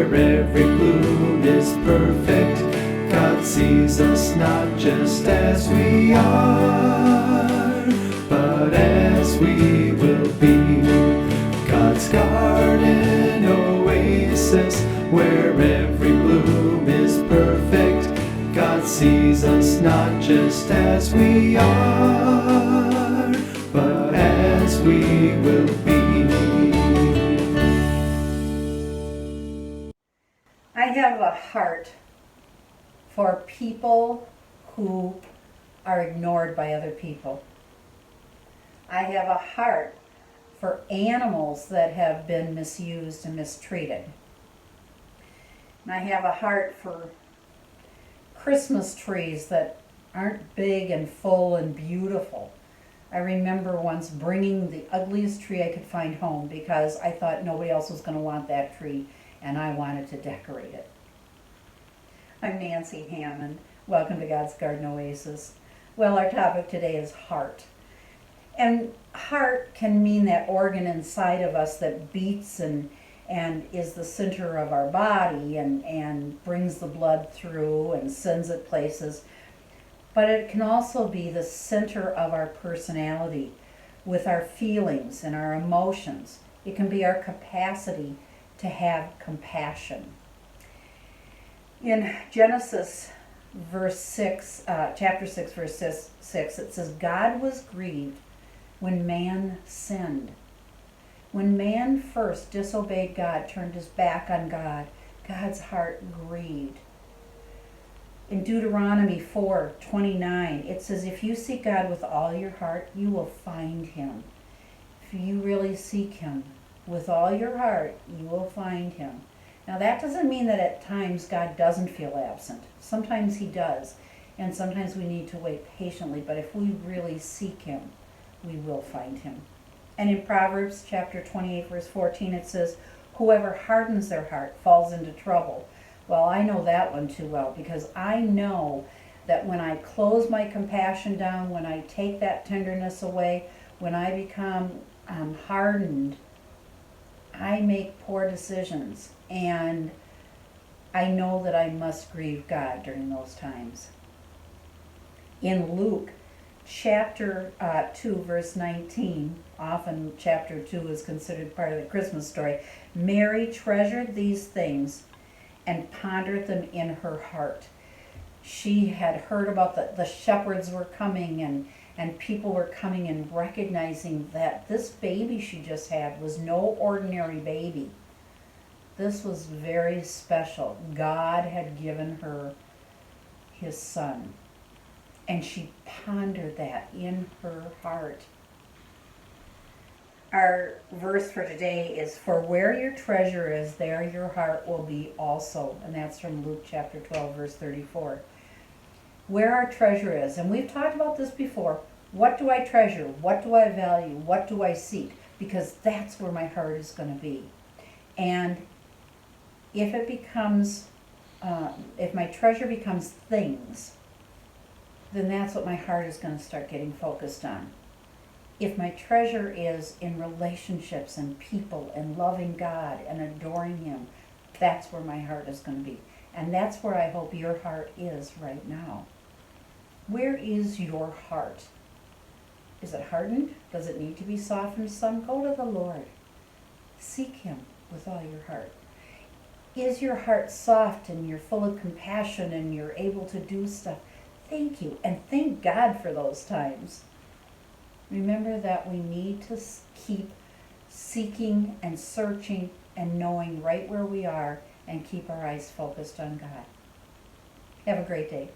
where every bloom is perfect. God sees us not just as we are, but as we will be. God's garden oasis, where every bloom is perfect. God sees us not just as we are, but as we will be. I have a heart for people who are ignored by other people. I have a heart for animals that have been misused and mistreated. And I have a heart for Christmas trees that aren't big and full and beautiful. I remember once bringing the ugliest tree I could find home because I thought nobody else was going to want that tree and I wanted to decorate it. I'm Nancy Hammond. Welcome to God's Garden Oasis. Well, our topic today is heart. And heart can mean that organ inside of us that beats and is the center of our body and brings the blood through and sends it places. But it can also be the center of our personality with our feelings and our emotions. It can be our capacity to have compassion. In Genesis chapter 6, verse 6, it says, God was grieved when man sinned. When man first disobeyed God, turned his back on God, God's heart grieved. In Deuteronomy 4:29, it says, if you seek God with all your heart, you will find him. If you really seek him with all your heart, you will find him. Now that doesn't mean that at times God doesn't feel absent. Sometimes he does, and sometimes we need to wait patiently, but if we really seek him, we will find him. And in Proverbs chapter 28, verse 14, it says, whoever hardens their heart falls into trouble. Well, I know that one too well, because I know that when I close my compassion down, when I take that tenderness away, when I become hardened, I make poor decisions. And I know that I must grieve God during those times. In Luke chapter 2, verse 19, often chapter 2 is considered part of the Christmas story, Mary treasured these things and pondered them in her heart. She had heard about the shepherds were coming and people were coming and recognizing that this baby she just had was no ordinary baby. This was very special. God had given her his son. And she pondered that in her heart. Our verse for today is, for where your treasure is, there your heart will be also. And that's from Luke chapter 12, verse 34. Where our treasure is, and we've talked about this before, what do I treasure? What do I value? What do I seek? Because that's where my heart is going to be. And if it becomes, if my treasure becomes things, then that's what my heart is going to start getting focused on. If my treasure is in relationships and people and loving God and adoring him, that's where my heart is going to be. And that's where I hope your heart is right now. Where is your heart? Is it hardened? Does it need to be softened some? Go to the Lord. Seek him with all your heart. Is your heart soft and you're full of compassion and you're able to do stuff? Thank you, and thank God for those times. Remember that we need to keep seeking and searching and knowing right where we are and keep our eyes focused on God. Have a great day.